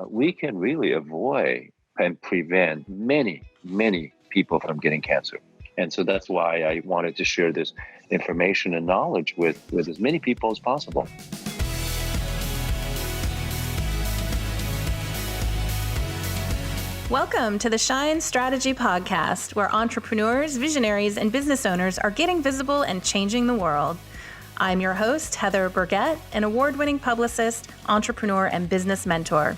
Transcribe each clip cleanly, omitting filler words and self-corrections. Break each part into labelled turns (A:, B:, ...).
A: we can really avoid and prevent many, many people from getting cancer. And so that's why I wanted to share this information and knowledge with as many people as possible.
B: Welcome to the Shine Strategy Podcast, where entrepreneurs, visionaries, and business owners are getting visible and changing the world. I'm your host, Heather Burgett, an award-winning publicist, entrepreneur, and business mentor.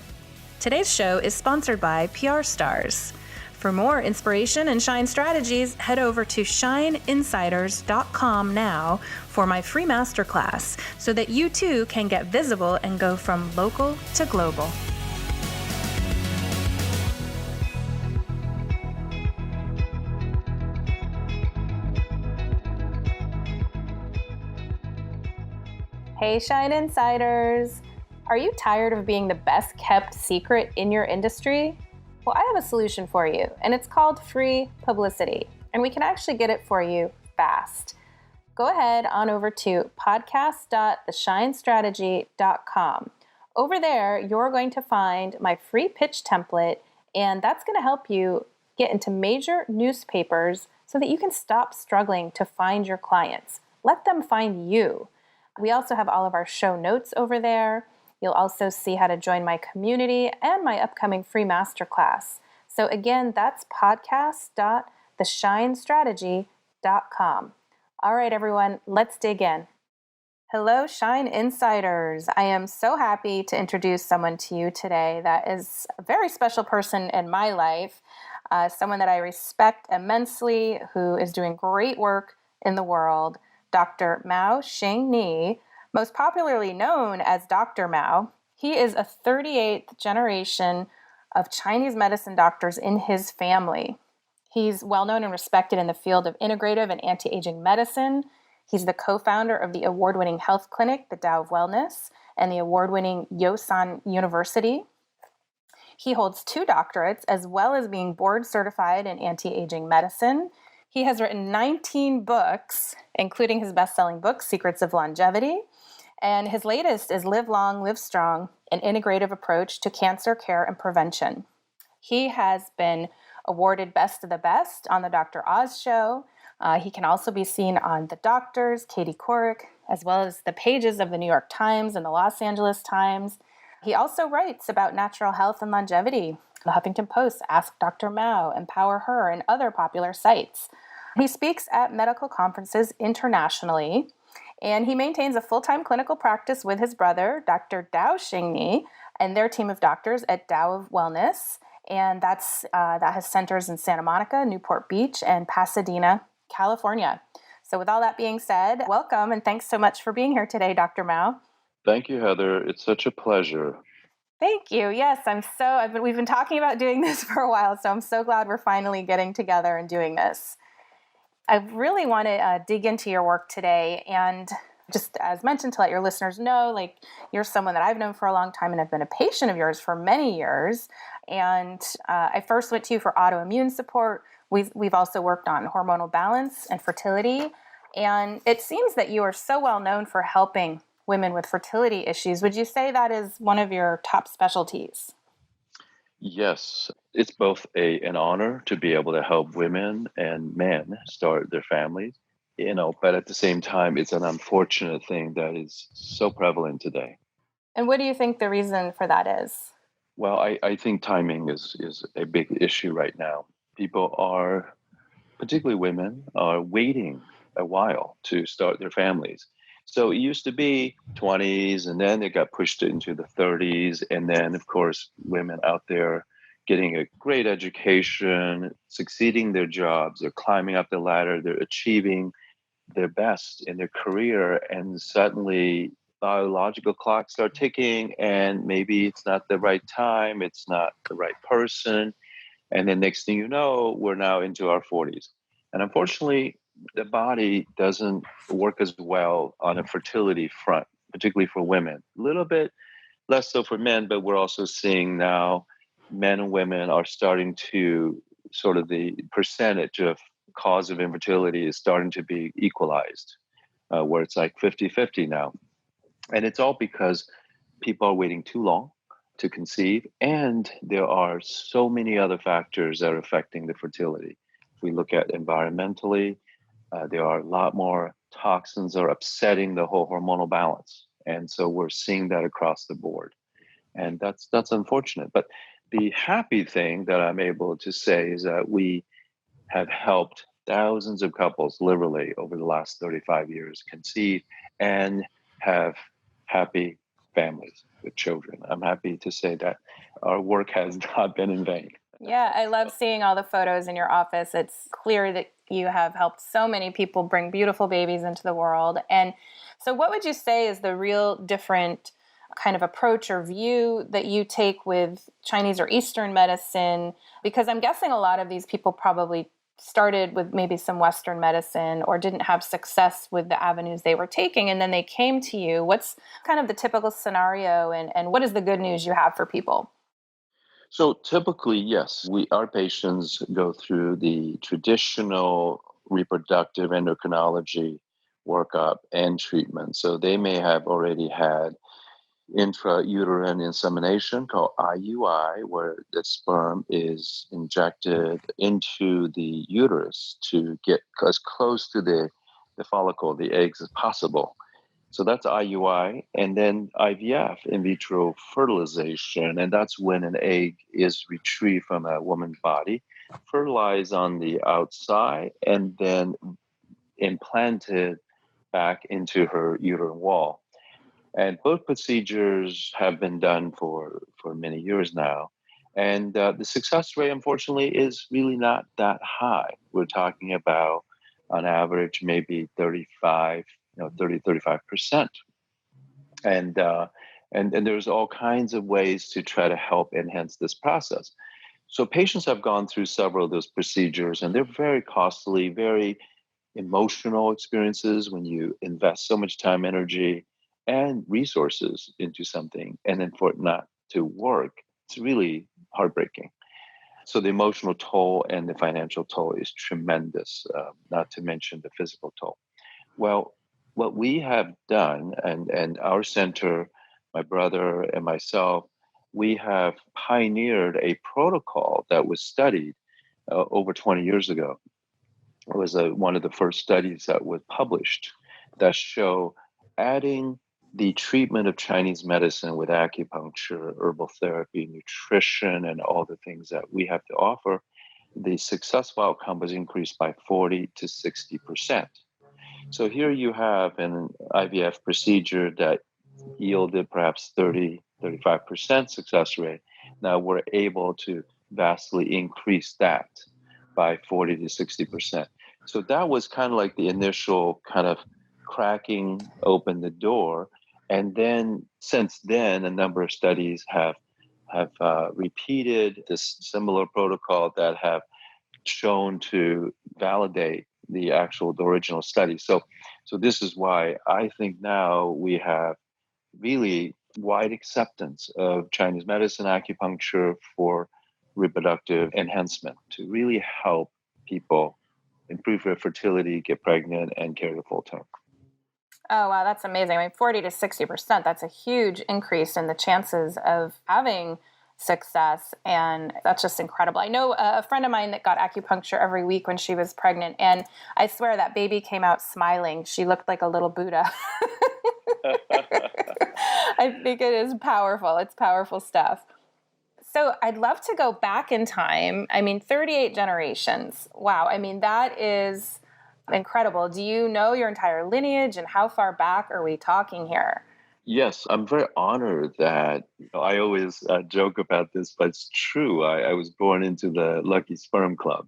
B: Today's show is sponsored by PR Stars. For more inspiration and Shine strategies, head over to shineinsiders.com now for my free masterclass so that you too can get visible and go from local to global. Hey, Shine Insiders! Are you tired of being the best kept secret in your industry? Well, I have a solution for you, and it's called free publicity, and we can actually get it for you fast. Go ahead on over to podcast.theshinestrategy.com. Over there, you're going to find my free pitch template, and that's going to help you get into major newspapers so that you can stop struggling to find your clients. Let them find you. We also have all of our show notes over there. You'll also see how to join my community and my upcoming free masterclass. So again, that's podcast.theshinestrategy.com. All right, everyone, let's dig in. Hello, Shine Insiders. I am so happy to introduce someone to you today that is a very special person in my life, someone that I respect immensely, who is doing great work in the world. Dr. Mao Shing Ni, most popularly known as Dr. Mao. He is a 38th generation of Chinese medicine doctors in his family. He's well known and respected in the field of integrative and anti-aging medicine. He's the co-founder of the award-winning health clinic, the Tao of Wellness, and the award-winning Yosan University. He holds 2 doctorates, as well as being board certified in anti-aging medicine. He has written 19 books, including his best-selling book, Secrets of Longevity. And his latest is Live Long, Live Strong, an integrative approach to cancer care and prevention. He has been awarded Best of the Best on the Dr. Oz show. He can also be seen on The Doctors, Katie Couric, as well as the pages of the New York Times and the Los Angeles Times. He also writes about natural health and longevity. The Huffington Post, Ask Dr. Mao, Empower Her, and other popular sites. He speaks at medical conferences internationally, and he maintains a full-time clinical practice with his brother, Dr. Mao Shing Ni, and their team of doctors at Tao of Wellness, and that has centers in Santa Monica, Newport Beach, and Pasadena, California. So with all that being said, welcome, and thanks so much for being here today, Dr. Mao.
A: Thank you, Heather. It's such a pleasure.
B: Thank you. Yes, we've been talking about doing this for a while, so I'm so glad we're finally getting together and doing this. I really want to dig into your work today, and just as mentioned, to let your listeners know, you're someone that I've known for a long time, and I've been a patient of yours for many years. And I first went to you for autoimmune support. We've also worked on hormonal balance and fertility, and it seems that you are so well known for helping women with fertility issues. Would you say that is one of your top specialties?
A: Yes, it's both an honor to be able to help women and men start their families, but at the same time, it's an unfortunate thing that is so prevalent today.
B: And what do you think the reason for that is?
A: Well, I think timing is a big issue right now. People are, particularly women, are waiting a while to start their families. So it used to be 20s, and then it got pushed into the 30s. And then, of course, women out there getting a great education, succeeding their jobs, they're climbing up the ladder, they're achieving their best in their career. And suddenly biological clocks start ticking, and maybe it's not the right time, it's not the right person. And then next thing you know, we're now into our 40s. And unfortunately, the body doesn't work as well on a fertility front, particularly for women. A little bit less so for men, but we're also seeing now men and women are starting to sort of the percentage of cause of infertility is starting to be equalized, where it's like 50-50 now. And it's all because people are waiting too long. to conceive. And there are so many other factors that are affecting the fertility. If we look at environmentally, there are a lot more toxins that are upsetting the whole hormonal balance. And so we're seeing that across the board. And that's unfortunate. But the happy thing that I'm able to say is that we have helped thousands of couples literally over the last 35 years conceive and have happy families with children. I'm happy to say that our work has not been in vain.
B: Yeah, I love seeing all the photos in your office. It's clear that you have helped so many people bring beautiful babies into the world. And so, what would you say is the real different kind of approach or view that you take with Chinese or Eastern medicine? Because I'm guessing a lot of these people probably started with maybe some Western medicine or didn't have success with the avenues they were taking, and then they came to you. What's kind of the typical scenario, and what is the good news you have for people?
A: So typically, yes, our patients go through the traditional reproductive endocrinology workup and treatment. So they may have already had intrauterine insemination called IUI, where the sperm is injected into the uterus to get as close to the follicle, the eggs, as possible. So that's IUI, and then IVF, in vitro fertilization, and that's when an egg is retrieved from a woman's body, fertilized on the outside, and then implanted back into her uterine wall. And both procedures have been done for many years now. And the success rate, unfortunately, is really not that high. We're talking about, on average, maybe 35, 35%. And, and there's all kinds of ways to try to help enhance this process. So patients have gone through several of those procedures, and they're very costly, very emotional experiences when you invest so much time, energy, and resources into something, and then for it not to work, it's really heartbreaking. So the emotional toll and the financial toll is tremendous, not to mention the physical toll. Well, what we have done, and our center, my brother and myself, we have pioneered a protocol that was studied over 20 years ago. It was one of the first studies that was published that show adding the treatment of Chinese medicine with acupuncture, herbal therapy, nutrition, and all the things that we have to offer, the successful outcome was increased by 40 to 60%. So here you have an IVF procedure that yielded perhaps 30, 35% success rate. Now we're able to vastly increase that by 40 to 60%. So that was kind of like the initial kind of cracking open the door. And then since then, a number of studies have repeated this similar protocol that have shown to validate the original study. So this is why I think now we have really wide acceptance of Chinese medicine, acupuncture for reproductive enhancement to really help people improve their fertility, get pregnant, and carry the full term.
B: Oh, wow, that's amazing. I mean, 40 to 60%, that's a huge increase in the chances of having success. And that's just incredible. I know a friend of mine that got acupuncture every week when she was pregnant. And I swear that baby came out smiling. She looked like a little Buddha. I think it is powerful. It's powerful stuff. So I'd love to go back in time. I mean, 38 generations. Wow. I mean, that is incredible. Do you know your entire lineage, and how far back are we talking here?
A: Yes, I'm very honored that I always joke about this, but it's true. I was born into the Lucky Sperm Club.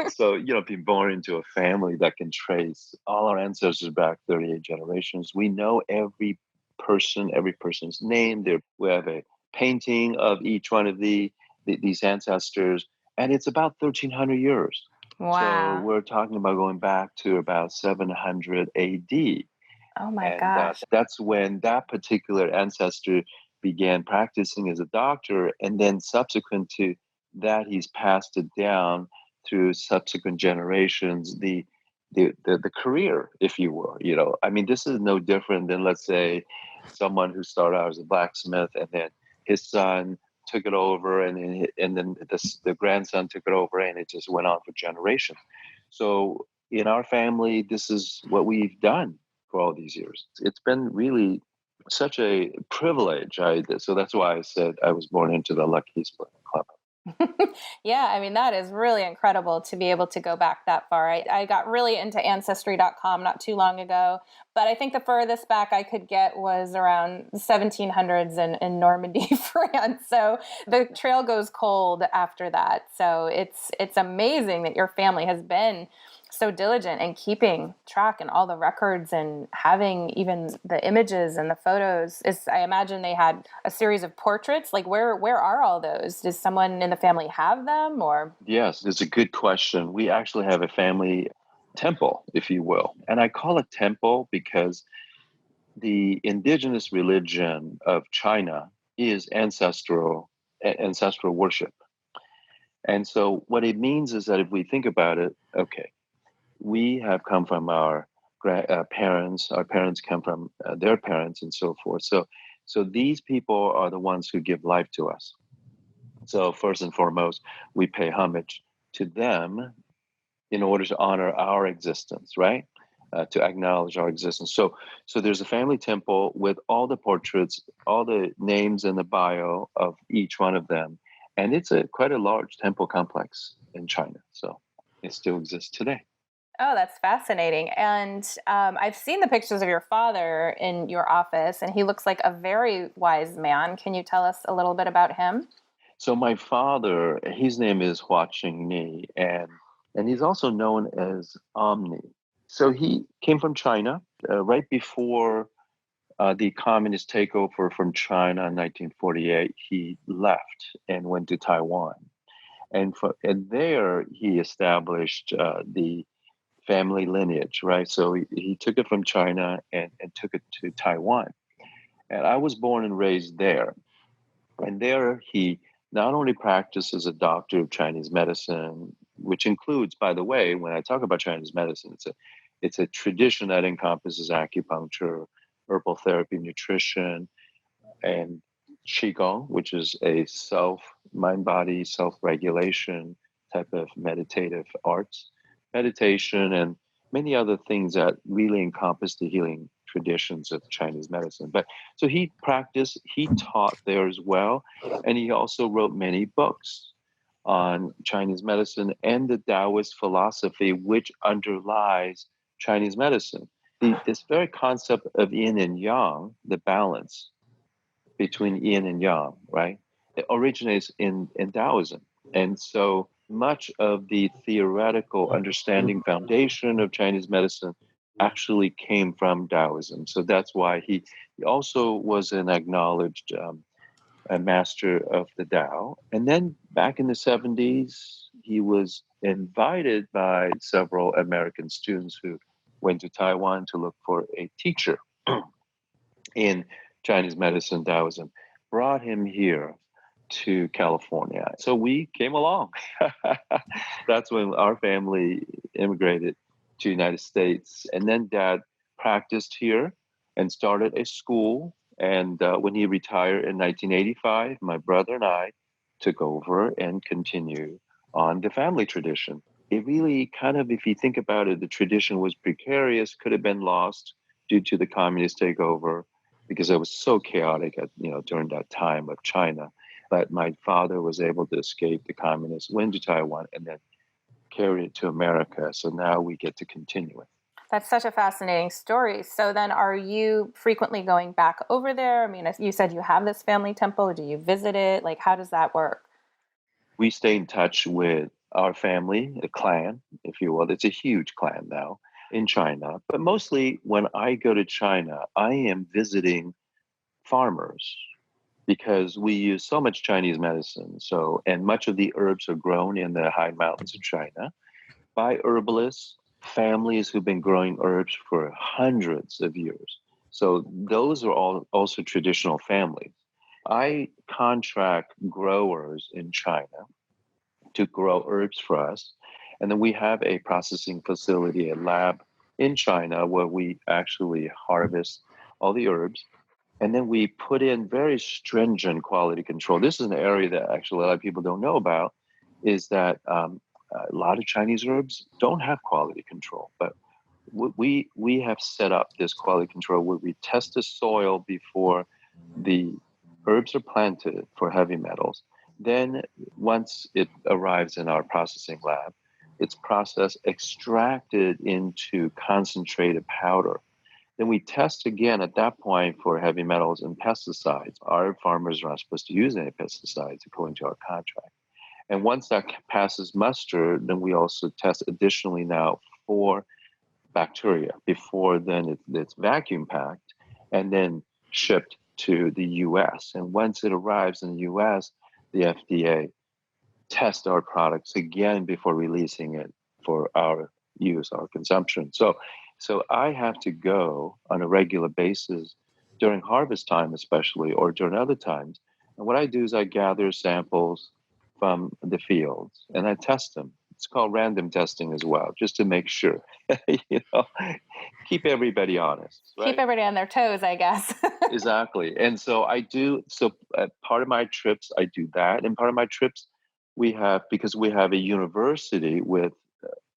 A: So, being born into a family that can trace all our ancestors back 38 generations, we know every person, every person's name. We have a painting of each one of these ancestors, and it's about 1,300 years. So
B: Wow.
A: we're talking about going back to about 700 AD.
B: Oh my
A: And
B: gosh.
A: that's when that particular ancestor began practicing as a doctor. And then subsequent to that, he's passed it down through subsequent generations, the career, if you will. I mean, this is no different than, let's say, someone who started out as a blacksmith, and then his son took it over, and then the grandson took it over, and it just went on for generations. So in our family, this is what we've done for all these years. It's been really such a privilege. So that's why I said I was born into the Lucky Split Club.
B: Yeah, I mean, that is really incredible to be able to go back that far. I got really into ancestry.com not too long ago, but I think the furthest back I could get was around 1700s in Normandy, France. So the trail goes cold after that. So it's amazing that your family has been so diligent in keeping track and all the records and having even the images and the photos. I imagine they had a series of portraits. Like where are all those? Does someone in the family have them, or?
A: Yes, it's a good question. We actually have a family temple, if you will. And I call it temple because the indigenous religion of China is ancestral worship. And so what it means is that if we think about it, okay, we have come from our parents, our parents come from their parents, and so forth. So these people are the ones who give life to us. So first and foremost, we pay homage to them in order to honor our existence, right? To acknowledge our existence. So there's a family temple with all the portraits, all the names in the bio of each one of them, and it's quite a large temple complex in China. So it still exists today.
B: Oh, that's fascinating. And I've seen the pictures of your father in your office, and he looks like a very wise man. Can you tell us a little bit about him?
A: So my father, his name is Mao Shing Ni, and he's also known as Omni. So he came from China right before the communist takeover from China in 1948. He left and went to Taiwan, and there he established the family lineage. Right, so he took it from China and took it to Taiwan, and I was born and raised there. And there he not only practiced as a doctor of Chinese medicine, which includes, by the way, when I talk about Chinese medicine, it's a tradition that encompasses acupuncture, herbal therapy, nutrition, and qigong, which is a mind body self regulation type of meditative arts, meditation, and many other things that really encompass the healing traditions of Chinese medicine. But so he taught there as well, and he also wrote many books on Chinese medicine and the Taoist philosophy which underlies Chinese medicine. This very concept of yin and yang, the balance between yin and yang, right? It originates in Taoism. And so much of the theoretical understanding foundation of Chinese medicine actually came from Taoism. So that's why he also was an acknowledged a master of the Tao. And then back in the 70s, he was invited by several American students who went to Taiwan to look for a teacher in Chinese medicine, Taoism, brought him here to California. So we came along. That's when our family immigrated to the United States. And then dad practiced here and started a school. And when he retired in 1985, my brother and I took over and continued on the family tradition. It really kind of, if you think about it, the tradition was precarious, could have been lost due to the communist takeover because it was so chaotic during that time of China. But my father was able to escape the communists, went to Taiwan, and then carried it to America. So now we get to continue it.
B: That's such a fascinating story. So then are you frequently going back over there? I mean, you said you have this family temple. Do you visit it? Like, how does that work?
A: We stay in touch with our family, the clan, if you will. It's a huge clan now in China. But mostly when I go to China, I am visiting farmers because we use so much Chinese medicine. So, and much of the herbs are grown in the high mountains of China by herbalists, families who've been growing herbs for hundreds of years. So those are all also traditional families. I contract growers in China to grow herbs for us. And then we have a processing facility, a lab in China where we actually harvest all the herbs And then we put in very stringent quality control. This is an area that actually a lot of people don't know about, is that a lot of Chinese herbs don't have quality control. But we have set up this quality control where we test the soil before the herbs are planted for heavy metals. Then once it arrives in our processing lab, it's processed, extracted into concentrated powder. Then we test again at that point for heavy metals and pesticides. Our farmers are not supposed to use any pesticides according to our contract. And once that passes muster, then we also test additionally now for bacteria. Before then, it's vacuum packed and then shipped to the US. And once it arrives in the US, the FDA tests our products again before releasing it for our use, our consumption. So I have to go on a regular basis during harvest time, especially, or during other times. And what I do is I gather samples from the fields and I test them. It's called random testing as well, just to make sure, you know, keep everybody honest, right?
B: Keep everybody on their toes, I guess.
A: Exactly. And so I do. So part of my trips, I do that. And part of my trips, because we have a university with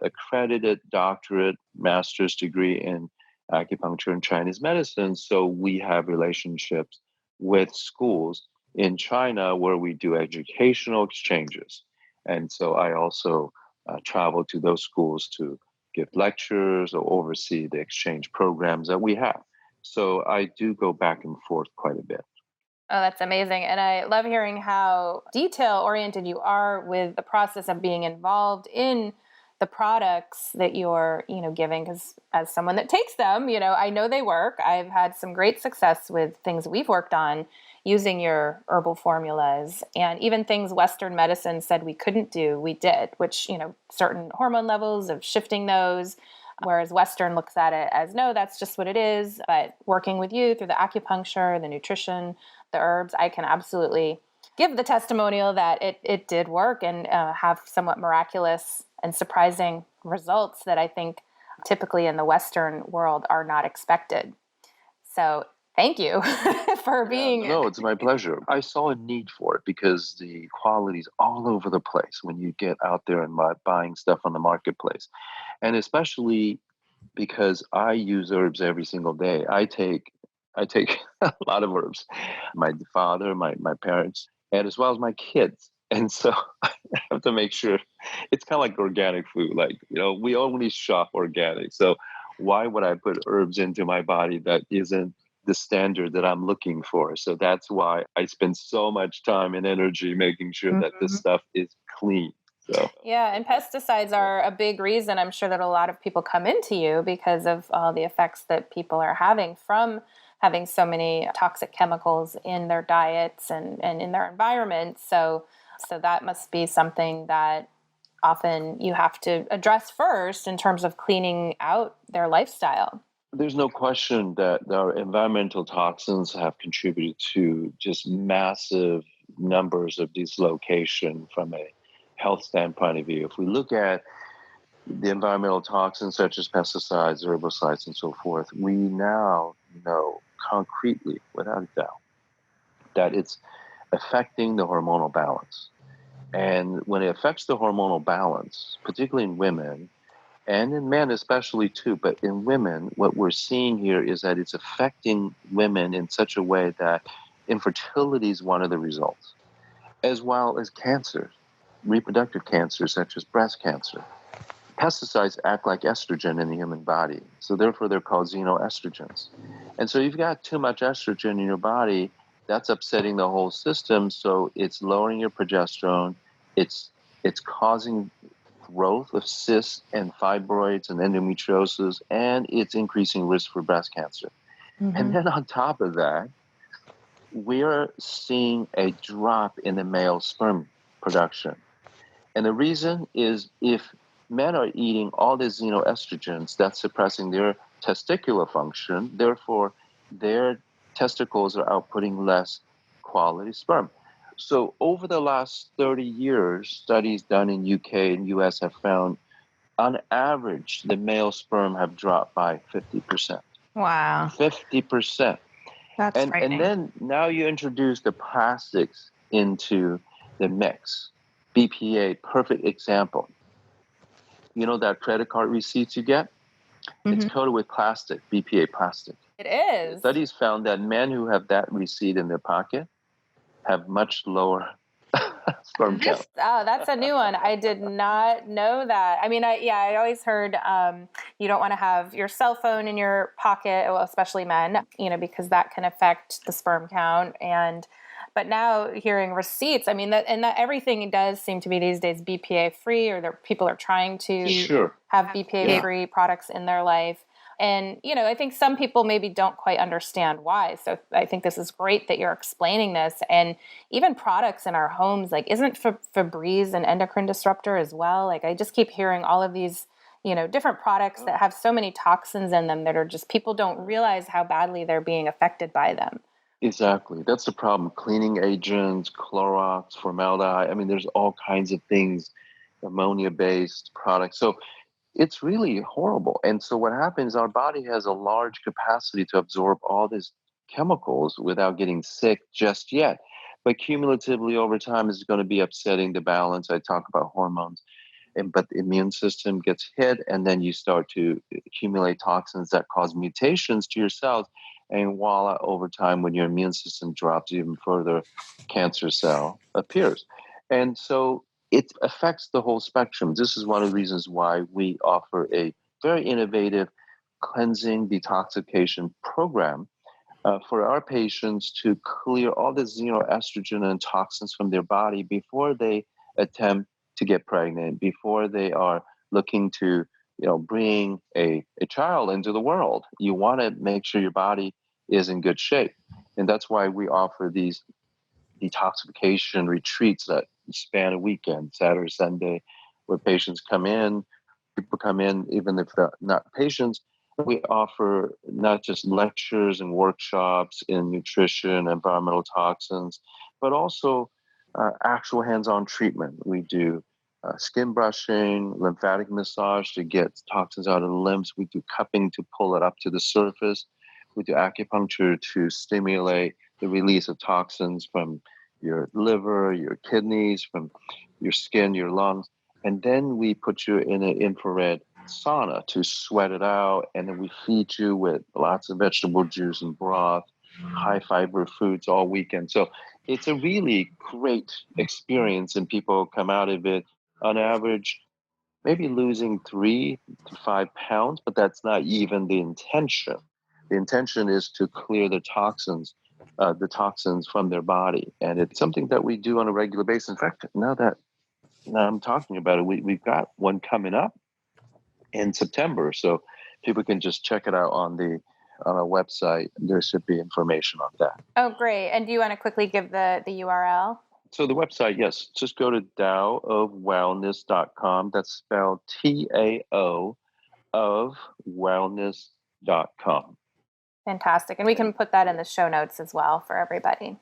A: accredited doctorate, master's degree in acupuncture and Chinese medicine. So we have relationships with schools in China where we do educational exchanges. And so I also travel to those schools to give lectures or oversee the exchange programs that we have. So I do go back and forth quite a bit.
B: Oh, that's amazing. And I love hearing how detail oriented you are with the process of being involved in the products that you're, giving. Because as someone that takes them, I know they work. I've had some great success with things we've worked on using your herbal formulas, and even things Western medicine said we couldn't do, we did, which, certain hormone levels of shifting those. Whereas Western looks at it as, no, that's just what it is. But working with you through the acupuncture, the nutrition, the herbs, I can absolutely give the testimonial that it did work and have somewhat miraculous and surprising results that I think typically in the Western world are not expected. So thank you for being...
A: No, it's my pleasure. I saw a need for it because the quality's all over the place when you get out there and buying stuff on the marketplace. And especially because I use herbs every single day. I take a lot of herbs. My father, my parents, and as well as my kids. And so I have to make sure it's kind of like organic food. Like, we only shop organic. So why would I put herbs into my body that isn't the standard that I'm looking for? So that's why I spend so much time and energy making sure that this stuff is clean. So.
B: Yeah, and pesticides are a big reason I'm sure that a lot of people come into you because of all the effects that people are having from having so many toxic chemicals in their diets and in their environment. So that must be something that often you have to address first in terms of cleaning out their lifestyle.
A: There's no question that our environmental toxins have contributed to just massive numbers of dislocation from a health standpoint of view. If we look at the environmental toxins such as pesticides, herbicides, and so forth, we now know concretely, without a doubt, that it's affecting the hormonal balance. And when it affects the hormonal balance, particularly in women, and in men especially too, but in women, what we're seeing here is that it's affecting women in such a way that infertility is one of the results, as well as cancers, reproductive cancers such as breast cancer. Pesticides act like estrogen in the human body, so therefore they're called xenoestrogens. And so you've got too much estrogen in your body, that's upsetting the whole system, so it's lowering your progesterone, it's causing growth of cysts and fibroids and endometriosis, and it's increasing risk for breast cancer. Mm-hmm. And then on top of that, we're seeing a drop in the male sperm production. And the reason is if men are eating all these xenoestrogens, that's suppressing their testicular function, therefore their testicles are outputting less quality sperm. So over the last 30 years, studies done in UK and US have found, on average, the male sperm have dropped by 50%.
B: Wow.
A: 50%.
B: That's
A: And
B: frightening.
A: then now you introduce the plastics into the mix. BPA, perfect example. You know that credit card receipts you get? It's
B: Hmm.
A: coated with plastic, BPA plastic.
B: It is.
A: Studies found that men who have that receipt in their pocket have much lower sperm count.
B: That's a new one. I did not know that. I mean, I always heard you don't want to have your cell phone in your pocket, well, especially men, because that can affect the sperm count. But now hearing receipts, I mean, that everything does seem to be these days BPA free, or people are trying to
A: Sure.
B: have BPA
A: Yeah.
B: free products in their life. And, I think some people maybe don't quite understand why. So I think this is great that you're explaining this. And even products in our homes, like, isn't Febreze an endocrine disruptor as well? Like, I just keep hearing all of these, different products that have so many toxins in them that are just, people don't realize how badly they're being affected by them.
A: Exactly. That's the problem. Cleaning agents, Clorox, formaldehyde. I mean, there's all kinds of things, ammonia based products. So it's really horrible. And so what happens, our body has a large capacity to absorb all these chemicals without getting sick just yet. But cumulatively over time is going to be upsetting the balance. I talk about hormones. But the immune system gets hit, and then you start to accumulate toxins that cause mutations to your cells. And voila, over time, when your immune system drops even further, cancer cell appears. And so it affects the whole spectrum. This is one of the reasons why we offer a very innovative cleansing detoxification program for our patients to clear all the xenoestrogen and toxins from their body before they attempt to get pregnant, before they are looking to bring a child into the world. You want to make sure your body is in good shape. And that's why we offer these detoxification retreats that span a weekend, Saturday, Sunday, where patients come in, people come in, even if they're not patients. We offer not just lectures and workshops in nutrition, environmental toxins, but also actual hands on treatment. We do skin brushing, lymphatic massage to get toxins out of the limbs. We do cupping to pull it up to the surface. We do acupuncture to stimulate the release of toxins from your liver, your kidneys, from your skin, your lungs. And then we put you in an infrared sauna to sweat it out. And then we feed you with lots of vegetable juice and broth, high fiber foods all weekend. So it's a really great experience, and people come out of it on average maybe losing 3 to 5 pounds, but that's not even the intention. The intention is to clear the toxins from their body, and it's something that we do on a regular basis. In fact, now I'm talking about it, we've got one coming up in September, so people can just check it out on our website. There should be information on that.
B: Oh, great. And do you want to quickly give the URL?
A: So the website, yes, just go to taoofwellness.com. That's spelled TAO of wellness.com.
B: Fantastic. And we can put that in the show notes as well for everybody.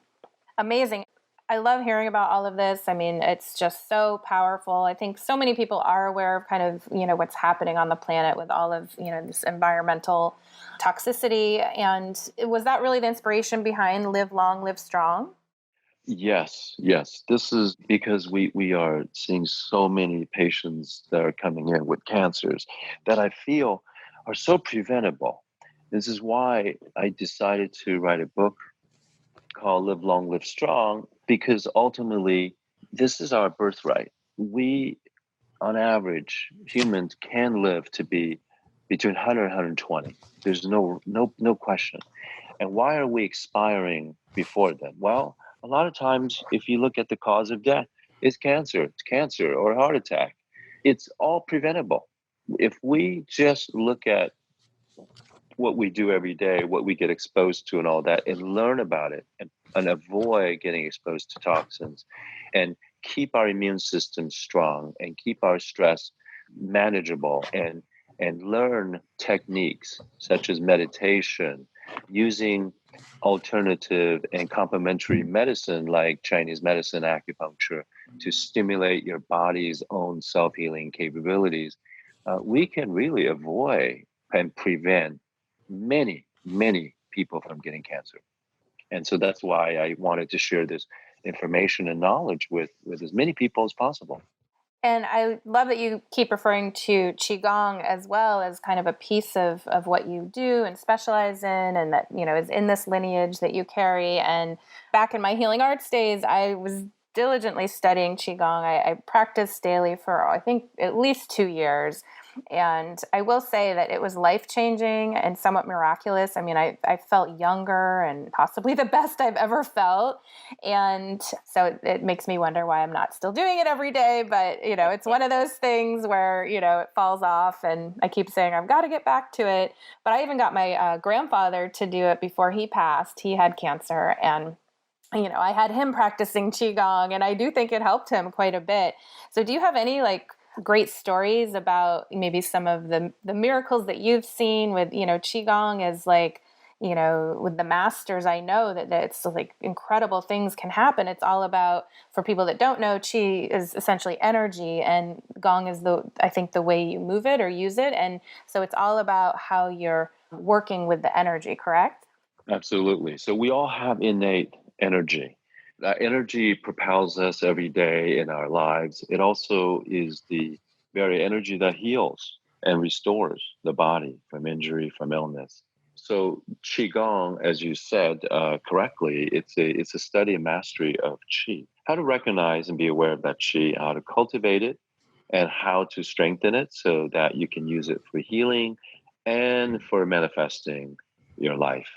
B: Amazing. I love hearing about all of this. I mean, it's just so powerful. I think so many people are aware of kind of, what's happening on the planet with all of, this environmental toxicity. And was that really the inspiration behind Live Long, Live Strong?
A: Yes, yes. This is because we are seeing so many patients that are coming in with cancers that I feel are so preventable. This is why I decided to write a book called Live Long, Live Strong, because ultimately this is our birthright. We, on average, humans can live to be between 100 and 120. There's no question. And why are we expiring before then? Well, a lot of times, if you look at the cause of death, it's cancer or heart attack. It's all preventable. If we just look at what we do every day, what we get exposed to, and all that, and learn about it, and avoid getting exposed to toxins, and keep our immune system strong, and keep our stress manageable, and learn techniques such as meditation, using alternative and complementary medicine like Chinese medicine, acupuncture, to stimulate your body's own self-healing capabilities, we can really avoid and prevent many, many people from getting cancer. And so that's why I wanted to share this information and knowledge with as many people as possible.
B: And I love that you keep referring to Qigong as well as kind of a piece of what you do and specialize in, and that, is in this lineage that you carry. And back in my healing arts days, I was diligently studying Qigong. I practiced daily for, I think, at least 2 years. And I will say that it was life changing and somewhat miraculous. I mean, I felt younger and possibly the best I've ever felt. And so it makes me wonder why I'm not still doing it every day. But, it's one of those things where, it falls off. And I keep saying, I've got to get back to it. But I even got my grandfather to do it before he passed. He had cancer. And I had him practicing Qigong, and I do think it helped him quite a bit. So do you have any great stories about maybe some of the miracles that you've seen with, Qigong as with the masters? I know that it's incredible things can happen. It's all about, for people that don't know, Qi is essentially energy, and Gong is I think the way you move it or use it. And so it's all about how you're working with the energy, correct?
A: Absolutely. So we all have innate energy. That energy propels us every day in our lives. It also is the very energy that heals and restores the body from injury, from illness. So qigong, as you said correctly, it's a study and mastery of qi. How to recognize and be aware of that qi, how to cultivate it, and how to strengthen it so that you can use it for healing and for manifesting your life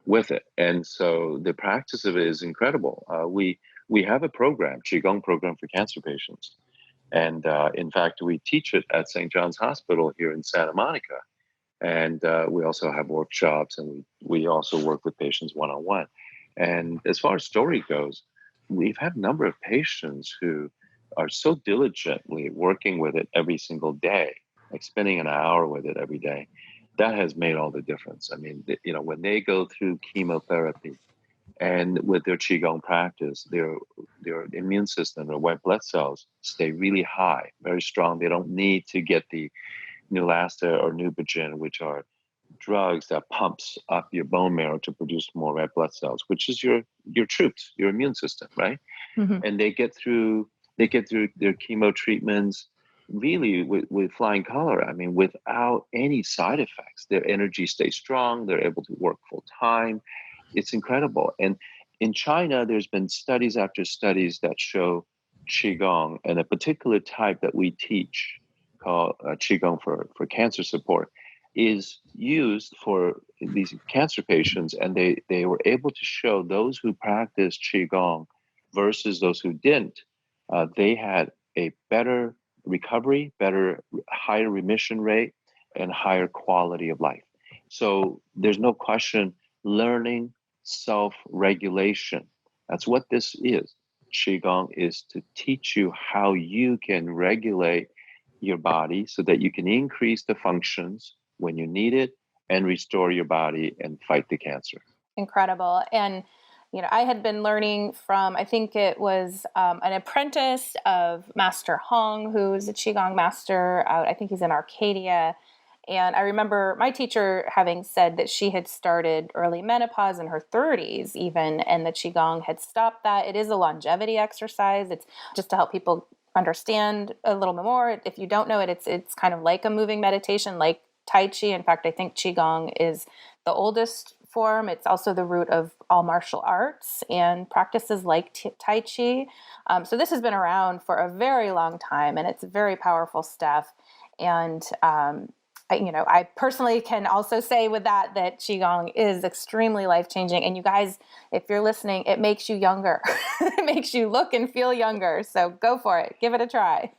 A: with it. And so the practice of it is incredible. We have a program, qigong program for cancer patients, and in fact, we teach it at St. John's Hospital here in Santa Monica. And we also have workshops, and we also work with patients one on one. And as far as story goes, we've had a number of patients who are so diligently working with it every single day, like spending an hour with it every day. That has made all the difference. I mean, when they go through chemotherapy and with their qigong practice, their immune system, their white blood cells stay really high, very strong. They don't need to get the Neulasta or Neupogen, which are drugs that pumps up your bone marrow to produce more red blood cells, which is your troops, your immune system, right?
B: Mm-hmm.
A: And they get through their chemo treatments really with flying color. I mean, without any side effects. Their energy stays strong. They're able to work full time. It's incredible. And in China, there's been studies after studies that show qigong and a particular type that we teach called qigong for cancer support is used for these cancer patients, and they were able to show those who practiced qigong versus those who didn't. They had a better recovery, higher remission rate, and higher quality of life. So there's no question, learning self-regulation. That's what this is. Qigong is to teach you how you can regulate your body so that you can increase the functions when you need it and restore your body and fight the cancer.
B: Incredible. And, I had been learning from, I think it was an apprentice of Master Hong, who is a Qigong master out, I think he's in Arcadia. And I remember my teacher having said that she had started early menopause in her 30s, even, and that Qigong had stopped that. It is a longevity exercise. It's just to help people understand a little bit more. If you don't know it, it's kind of like a moving meditation, like Tai Chi. In fact, I think Qigong is the oldest form. It's also the root of all martial arts and practices like Tai Chi. So this has been around for a very long time, and it's very powerful stuff. And I personally can also say with that Qigong is extremely life-changing. And you guys, if you're listening, it makes you younger. It makes you look and feel younger. So go for it. Give it a try.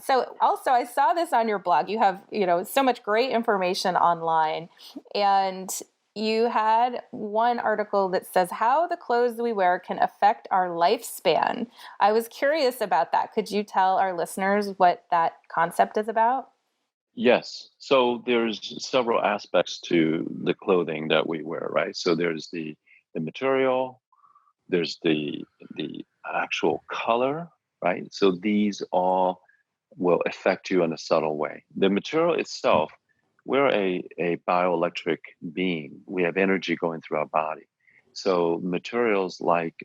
B: So also, I saw this on your blog. You have, so much great information online. And you had one article that says how the clothes we wear can affect our lifespan. I was curious about that. Could you tell our listeners what that concept is about?
A: Yes. So there's several aspects to the clothing that we wear, right? So there's the material, there's the actual color, right? So these all will affect you in a subtle way. The material itself, we're a bioelectric being. We have energy going through our body. So materials like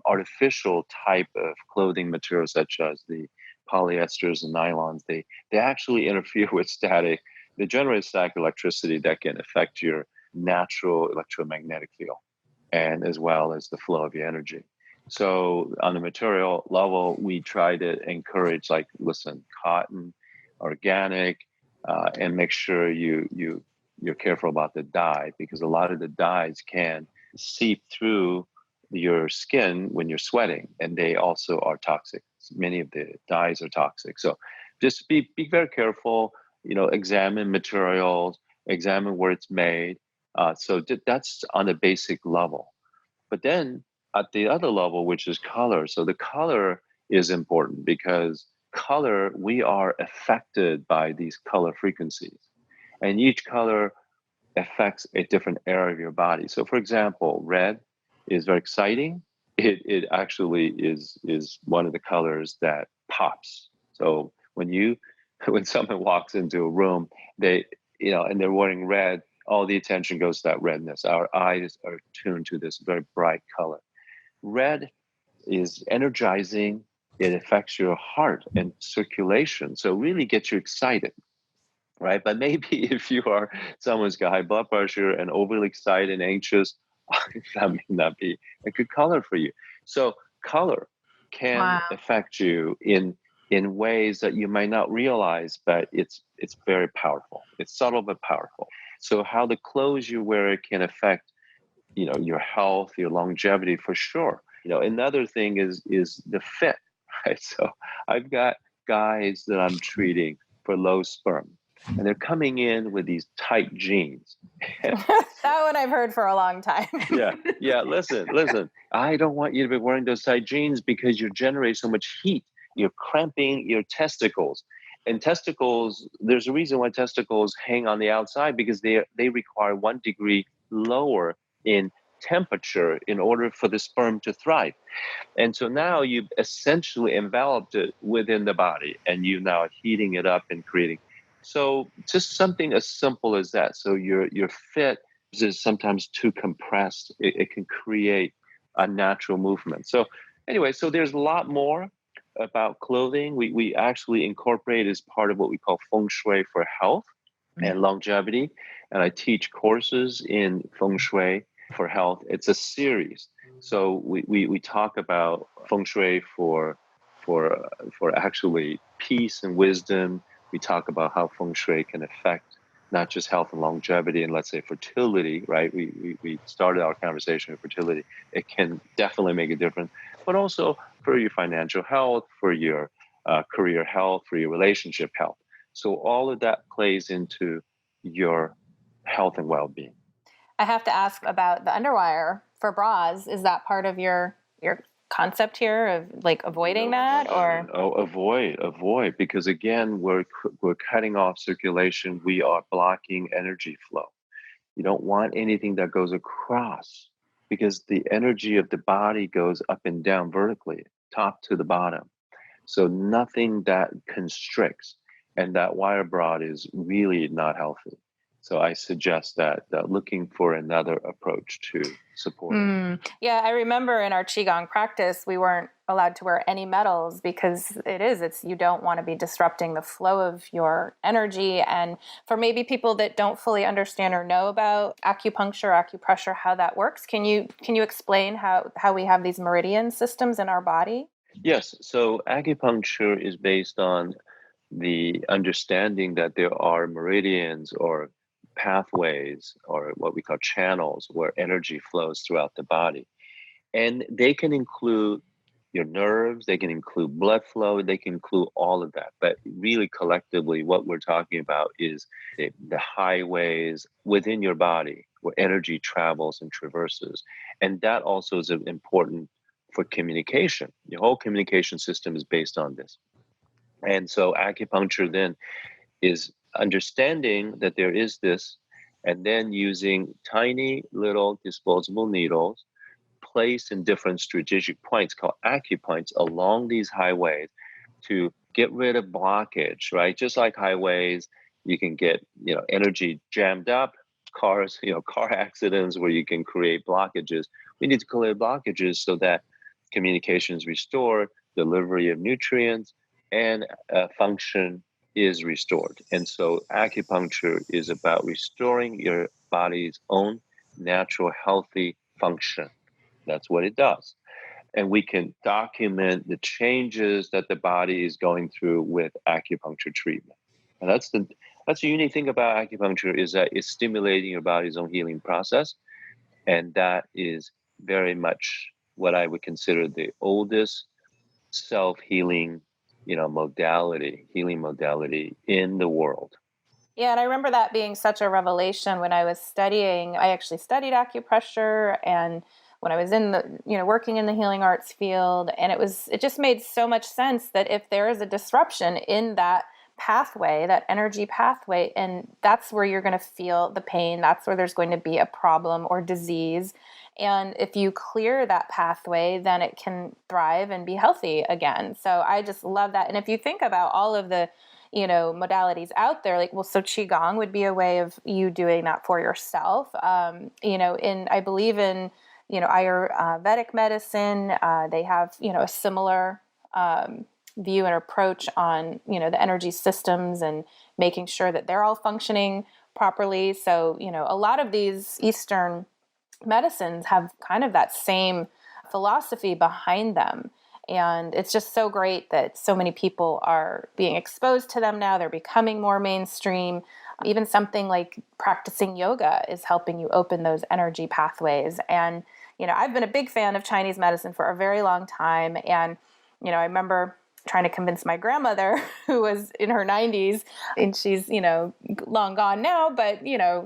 A: artificial type of clothing materials, such as the polyesters and nylons, they actually interfere with static. They generate static electricity that can affect your natural electromagnetic field, and as well as the flow of your energy. So on the material level, we try to encourage, like, listen, cotton, organic, and make sure you're careful about the dye, because a lot of the dyes can seep through your skin when you're sweating, and they also are toxic. Many of the dyes are toxic. So just be very careful, examine materials, examine where it's made. So that's on a basic level. But then at the other level, which is color, so the color is important because color, we are affected by these color frequencies. And each color affects a different area of your body. So, for example, red is very exciting. It actually is one of the colors that pops. So when someone walks into a room, and they're wearing red, all the attention goes to that redness. Our eyes are tuned to this very bright color. Red is energizing. It affects your heart and circulation. So really gets you excited, right? But maybe if you are someone who's got high blood pressure and overly excited and anxious, that may not be a good color for you. So color can
B: Wow.
A: affect you in ways that you might not realize, but it's very powerful. It's subtle but powerful. So how the clothes you wear can affect your health, your longevity, for sure. Another thing is the fit, right? So I've got guys that I'm treating for low sperm, and they're coming in with these tight jeans.
B: That one I've heard for a long time.
A: Yeah. Listen. I don't want you to be wearing those tight jeans because you're generating so much heat. You're cramping your testicles. And testicles, there's a reason why testicles hang on the outside, because they require 1 degree lower in temperature in order for the sperm to thrive. And so now you've essentially enveloped it within the body, and you now heating it up and creating. So just something as simple as that. So your fit is sometimes too compressed. It can create unnatural movement. So anyway, so there's a lot more about clothing. We actually incorporate as part of what we call feng shui for health and longevity. And I teach courses in feng shui for health. It's a series. So we talk about feng shui for actually peace and wisdom. We talk about how feng shui can affect not just health and longevity and, let's say, fertility, right? We started our conversation with fertility. It can definitely make a difference, but also for your financial health, for your career health, for your relationship health. So all of that plays into your health and well-being.
B: I have to ask about the underwire for bras. Is that part of your concept here of like avoiding that, or?
A: Oh, avoid, because again, we're cutting off circulation. We are blocking energy flow. You don't want anything that goes across, because the energy of the body goes up and down vertically, top to the bottom. So nothing that constricts, and that wire bra is really not healthy. So I suggest that looking for another approach to support it.
B: Yeah, I remember in our Qigong practice, we weren't allowed to wear any metals because it's you don't want to be disrupting the flow of your energy. And for maybe people that don't fully understand or know about acupuncture, acupressure, how that works, can you explain how we have these meridian systems in our body?
A: Yes. So acupuncture is based on the understanding that there are meridians or pathways, or what we call channels, where energy flows throughout the body. And they can include your nerves, they can include blood flow, they can include all of that. But really, collectively, what we're talking about is the highways within your body where energy travels and traverses. And that also is important for communication. Your whole communication system is based on this. And so acupuncture then is understanding that there is this, and then using tiny little disposable needles placed in different strategic points called acupoints along these highways to get rid of blockage, right? Just like highways, you can get energy jammed up, cars, car accidents where you can create blockages. We need to clear blockages so that communication is restored, delivery of nutrients, and function is restored. And so acupuncture is about restoring your body's own natural healthy function. That's what it does. And we can document the changes that the body is going through with acupuncture treatment. And that's the unique thing about acupuncture, is that it's stimulating your body's own healing process. And that is very much what I would consider the oldest self-healing, healing modality in the world.
B: Yeah, and I remember that being such a revelation when I was studying. I actually studied acupressure, and when I was in the, working in the healing arts field, and it just made so much sense that if there is a disruption in that pathway, that energy pathway, and that's where you're going to feel the pain, that's where there's going to be a problem or disease. And if you clear that pathway, then it can thrive and be healthy again. So I just love that. And if you think about all of the modalities out there, like, well, so Qigong would be a way of you doing that for yourself. I believe in, Ayurvedic medicine, they have, a similar view and approach on, the energy systems and making sure that they're all functioning properly. So, a lot of these Eastern medicines have kind of that same philosophy behind them. And it's just so great that so many people are being exposed to them now. They're becoming more mainstream. Even something like practicing yoga is helping you open those energy pathways. And, I've been a big fan of Chinese medicine for a very long time. And, I remember trying to convince my grandmother, who was in her 90s, and she's, long gone now, but,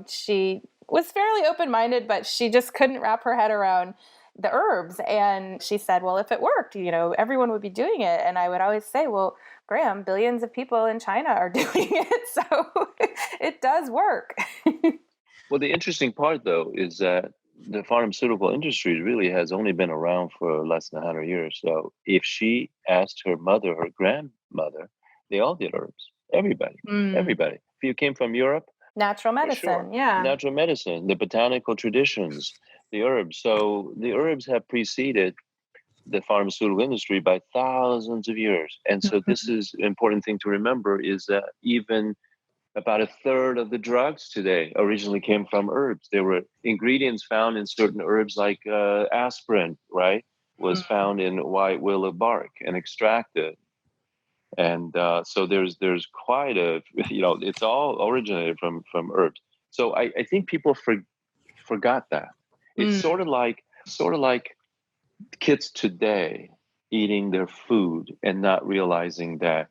B: she was fairly open-minded, but she just couldn't wrap her head around the herbs. And she said, well, if it worked, everyone would be doing it. And I would always say, well, Graham, billions of people in China are doing it. So it does work.
A: Well, the interesting part, though, is that the pharmaceutical industry really has only been around for less than 100 years. So if she asked her mother, her grandmother, they all did herbs. Everybody, everybody. If you came from Europe,
B: Natural
A: for sure.
B: medicine. Yeah.
A: Natural medicine, the botanical traditions, the herbs. So the herbs have preceded the pharmaceutical industry by thousands of years. And so this is an important thing to remember, is that even about a third of the drugs today originally came from herbs. There were ingredients found in certain herbs, like aspirin, right? Was found in white willow bark and extracted. And so there's quite a, it's all originated from herbs. So I think people forgot that. It's sort of like kids today eating their food and not realizing that,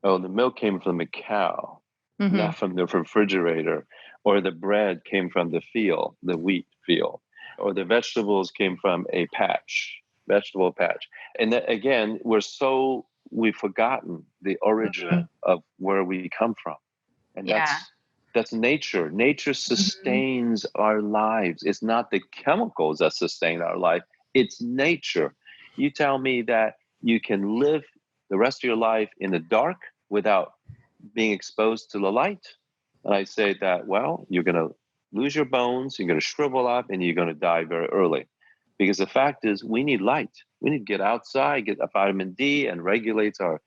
A: oh, the milk came from a cow, not from the refrigerator, or the bread came from the field, the wheat field, or the vegetables came from a vegetable patch. And that, again, we've forgotten the origin of where we come from. And
B: Yeah.
A: that's nature. Nature sustains our lives. It's not the chemicals that sustain our life. It's nature. You tell me that you can live the rest of your life in the dark without being exposed to the light. And I say that, well, you're going to lose your bones, you're going to shrivel up, and you're going to die very early. Because the fact is, we need light. We need to get outside, get a vitamin D, and regulates our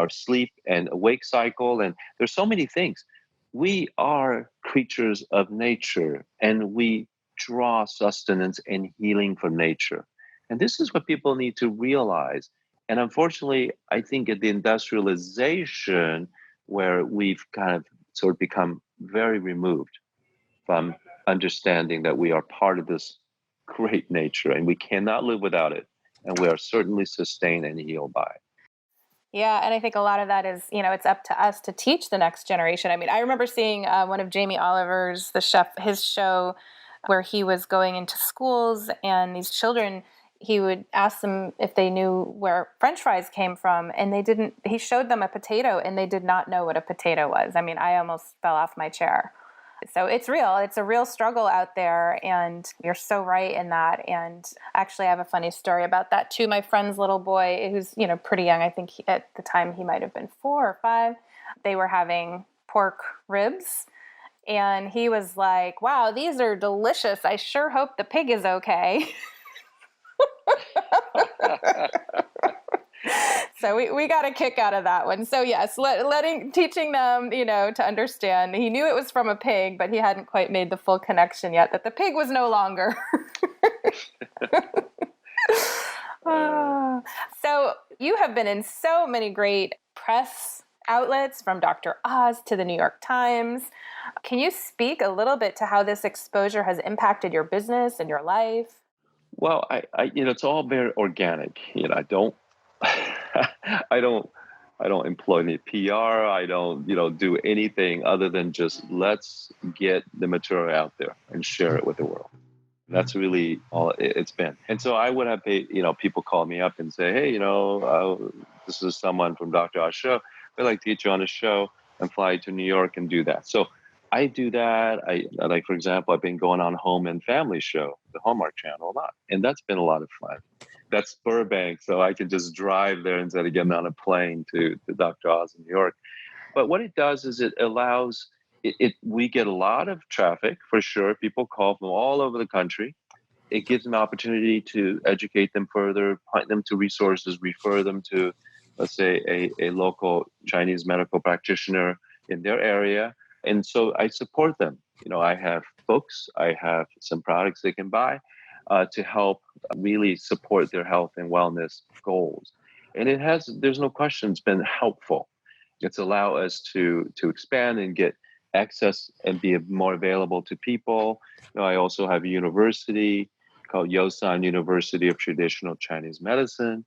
A: sleep and awake cycle. And there's so many things. We are creatures of nature, and we draw sustenance and healing from nature. And this is what people need to realize. And unfortunately, I think at the industrialization, where we've kind of sort of become very removed from understanding that we are part of this great nature and we cannot live without it. And we are certainly sustained and healed by it.
B: Yeah, and I think a lot of that is, it's up to us to teach the next generation. I mean, I remember seeing one of Jamie Oliver's, the chef, his show where he was going into schools, and these children, he would ask them if they knew where French fries came from, and they didn't. He showed them a potato, and they did not know what a potato was. I mean, I almost fell off my chair. So it's real. It's a real struggle out there, and you're so right in that. And actually, I have a funny story about that too. My friend's little boy, who's pretty young, I think at the time he might have been 4 or 5. They were having pork ribs, And he was like, wow, these are delicious. I sure hope the pig is okay. So we got a kick out of that one. So yes, teaching them, to understand. He knew it was from a pig, but he hadn't quite made the full connection yet that the pig was no longer. So you have been in so many great press outlets, from Dr. Oz to the New York Times. Can you speak a little bit to how this exposure has impacted your business and your life?
A: Well, it's all very organic. I don't, I don't, I don't employ any PR. I don't, do anything other than just let's get the material out there and share it with the world. That's really all it's been. And so I would have, people call me up and say, hey, this is someone from Dr. Oz show. We'd like to get you on a show and fly to New York and do that. So I do that. I like, for example, I've been going on Home and Family Show, the Hallmark Channel, a lot. And that's been a lot of fun. That's Burbank, so I can just drive there instead of getting on a plane to Dr. Oz in New York. But what it does is it allows we get a lot of traffic for sure. People call from all over the country. It gives them an opportunity to educate them further, point them to resources, refer them to, let's say, a local Chinese medical practitioner in their area. And so I support them. I have books, I have some products they can buy to help really support their health and wellness goals. And there's no question, it's been helpful. It's allowed us to expand and get access and be more available to people. I also have a university called Yosan University of Traditional Chinese Medicine.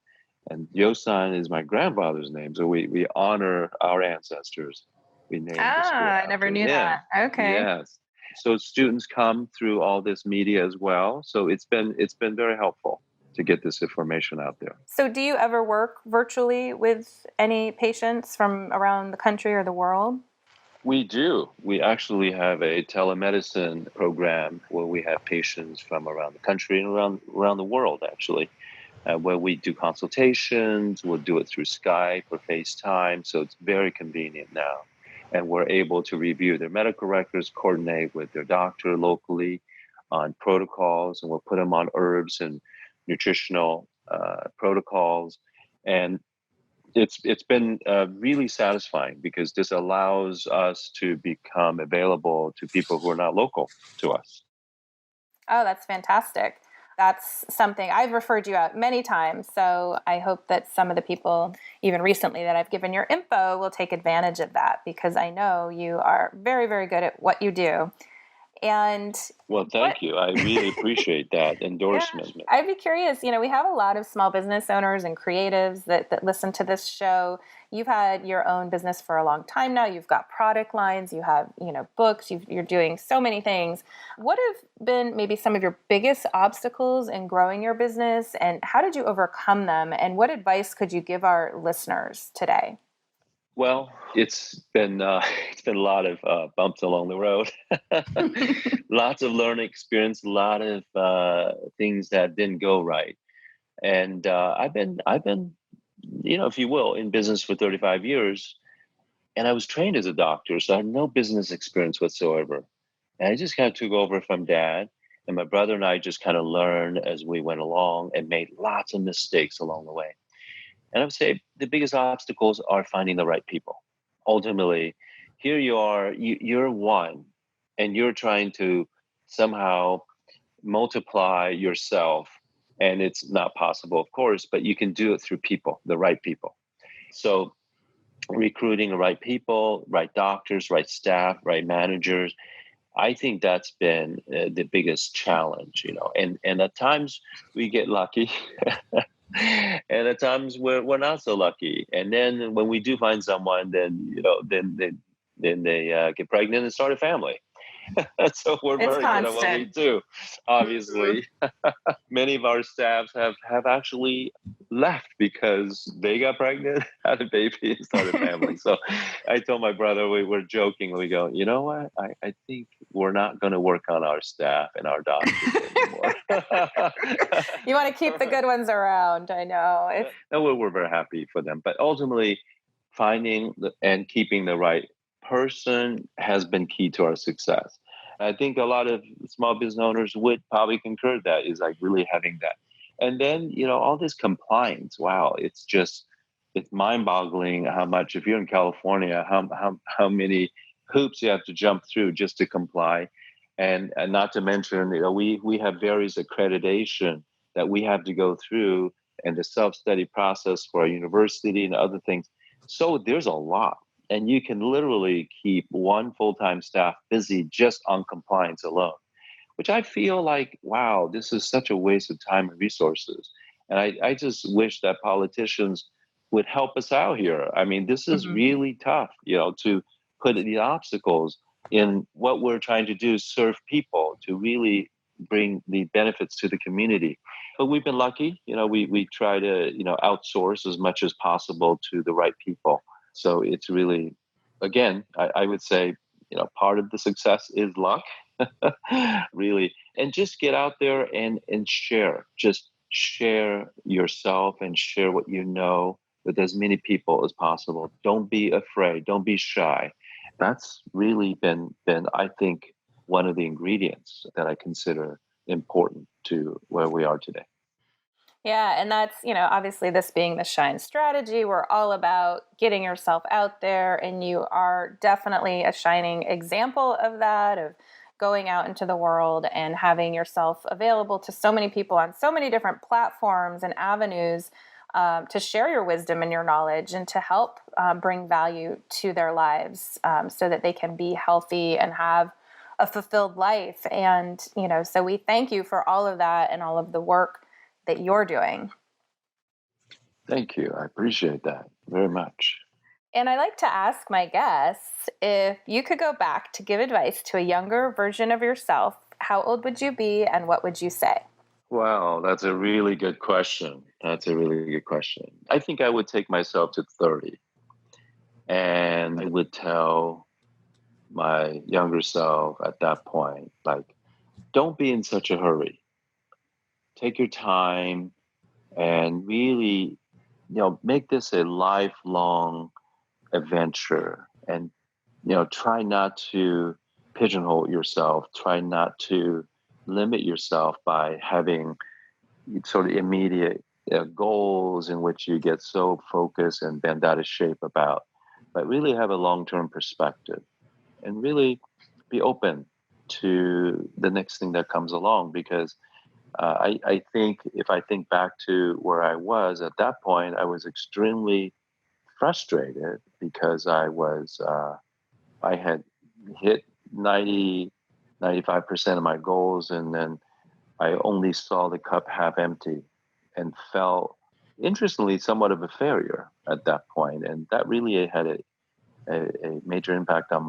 A: And Yosan is my grandfather's name. So we honor our ancestors. We named the school
B: I never knew that. Okay.
A: Yes. So students come through all this media as well. So it's been very helpful to get this information out there.
B: So do you ever work virtually with any patients from around the country or the world?
A: We do. We actually have a telemedicine program where we have patients from around the country and around the world, actually, where we do consultations. We'll do it through Skype or FaceTime. So it's very convenient now. And we're able to review their medical records, coordinate with their doctor locally on protocols, and we'll put them on herbs and nutritional protocols. And it's been really satisfying because this allows us to become available to people who are not local to us.
B: Oh, that's fantastic. That's something I've referred you out many times. So I hope that some of the people, even recently, that I've given your info will take advantage of that, because I know you are very, very good at what you do. And
A: well, thank you. I really appreciate that endorsement.
B: Yeah, I'd be curious. We have a lot of small business owners and creatives that listen to this show. You've had your own business for a long time now. You've got product lines. You have, books. You're doing so many things. What have been maybe some of your biggest obstacles in growing your business, and how did you overcome them? And what advice could you give our listeners today?
A: Well, it's been a lot of bumps along the road, lots of learning experience, a lot of things that didn't go right, and I've been, if you will, in business for 35 years, and I was trained as a doctor, so I had no business experience whatsoever, and I just kind of took over from Dad, and my brother and I just kind of learned as we went along and made lots of mistakes along the way. And I would say the biggest obstacles are finding the right people. Ultimately, here you are, you're one, and you're trying to somehow multiply yourself. And it's not possible, of course, but you can do it through people, the right people. So recruiting the right people, right doctors, right staff, right managers, I think that's been the biggest challenge, and at times we get lucky. And at times we're not so lucky. And then when we do find someone, then they get pregnant and start a family. So we're very good at what we do. Obviously, many of our staffs have actually left because they got pregnant, had a baby, and started a family. So I told my brother, we were joking. We go, you know what? I think we're not going to work on our staff and our doctors anymore.
B: You want to keep the good ones around. I know.
A: And we're very happy for them. But ultimately, finding and keeping the right person has been key to our success. I think a lot of small business owners would probably concur that is like really having that. And then, all this compliance, wow, it's mind boggling how much, if you're in California, how many hoops you have to jump through just to comply. And not to mention, we have various accreditation that we have to go through and the self-study process for our university and other things. So there's a lot. And you can literally keep one full-time staff busy just on compliance alone, which I feel like, wow, this is such a waste of time and resources. And I just wish that politicians would help us out here. I mean, this is really tough, to put the obstacles in what we're trying to do, serve people, to really bring the benefits to the community. But we've been lucky, we try to, outsource as much as possible to the right people. So it's really, again, I would say, part of the success is luck, really. And just get out there and share. Just share yourself and share what you know with as many people as possible. Don't be afraid. Don't be shy. That's really been I think, one of the ingredients that I consider important to where we are today.
B: Yeah, and that's, obviously this being the Shine strategy, we're all about getting yourself out there, and you are definitely a shining example of that, of going out into the world and having yourself available to so many people on so many different platforms and avenues, to share your wisdom and your knowledge and to help bring value to their lives, so that they can be healthy and have a fulfilled life. And, so we thank you for all of that and all of the work that you're doing.
A: Thank you. I appreciate that very much.
B: And I like to ask my guests, if you could go back to give advice to a younger version of yourself, how old would you be and what would you say?
A: Wow, that's a really good question. That's a really good question. I think I would take myself to 30 and I would tell my younger self at that point, like, don't be in such a hurry. Take your time and really, make this a lifelong adventure, and try not to pigeonhole yourself, try not to limit yourself by having sort of immediate goals in which you get so focused and bent out of shape about, but really have a long-term perspective and really be open to the next thing that comes along. Because I think if I think back to where I was at that point, I was extremely frustrated because I had hit 95% of my goals, and then I only saw the cup half empty and felt, interestingly, somewhat of a failure at that point. And that really had a major impact on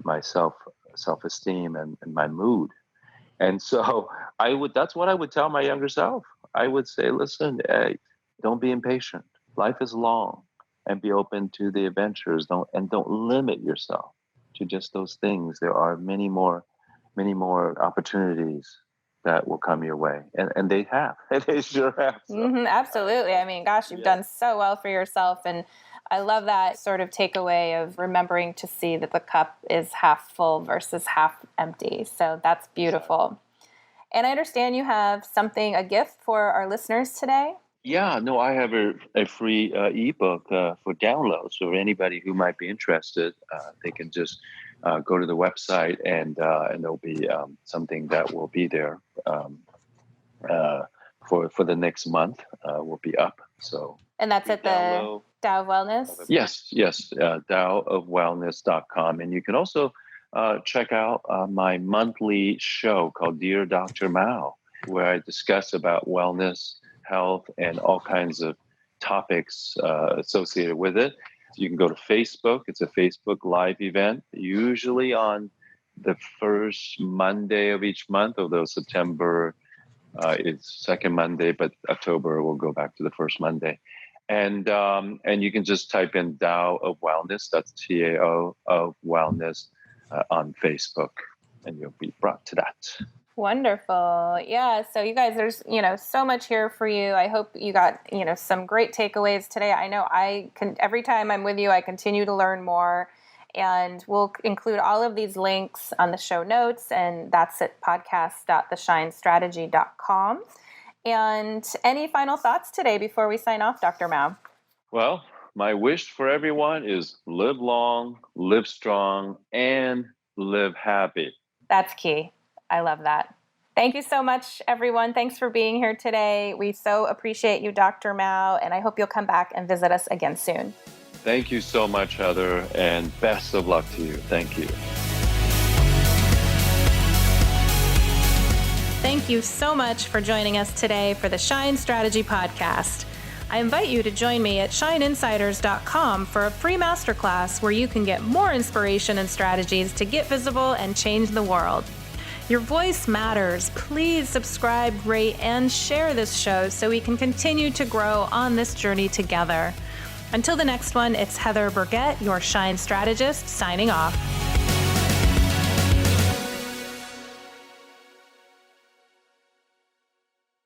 A: my self-esteem and my mood. And so that's what I would tell my younger self. I would say, listen, hey, don't be impatient. Life is long, and be open to the adventures. Don't limit yourself to just those things. There are many more opportunities that will come your way. And they have. They sure have. So.
B: Absolutely. I mean, gosh, you've done so well for yourself. And I love that sort of takeaway of remembering to see that the cup is half full versus half empty. So that's beautiful. And I understand you have a gift for our listeners today.
A: Yeah, no, I have a free ebook for download. So anybody who might be interested, they can just go to the website, and there'll be something that will be there for the next month. Will be up. So,
B: and that's at the Tao of Wellness?
A: Yes, taoofwellness.com. And you can also check out my monthly show called Dear Dr Mao, where I discuss about wellness, health, and all kinds of topics associated with it. So you can go to Facebook. It's a Facebook Live event, usually on the first Monday of each month, although September it's second Monday, but October will go back to the first Monday. And you can just type in Tao of Wellness, that's TAO of Wellness, on Facebook, and you'll be brought to that.
B: Wonderful. Yeah. So you guys, there's, so much here for you. I hope you got, some great takeaways today. I know every time I'm with you, I continue to learn more. And we'll include all of these links on the show notes, and that's at podcast.theshinestrategy.com. And any final thoughts today before we sign off, Dr. Mao?
A: Well, my wish for everyone is live long, live strong, and live happy.
B: That's key. I love that. Thank you so much, everyone. Thanks for being here today. We so appreciate you, Dr. Mao, and I hope you'll come back and visit us again soon.
A: Thank you so much, Heather, and best of luck to you. Thank you.
B: Thank you so much for joining us today for the Shine Strategy Podcast. I invite you to join me at shineinsiders.com for a free masterclass where you can get more inspiration and strategies to get visible and change the world. Your voice matters. Please subscribe, rate, and share this show so we can continue to grow on this journey together. Until the next one, it's Heather Burgett, your Shine Strategist, signing off.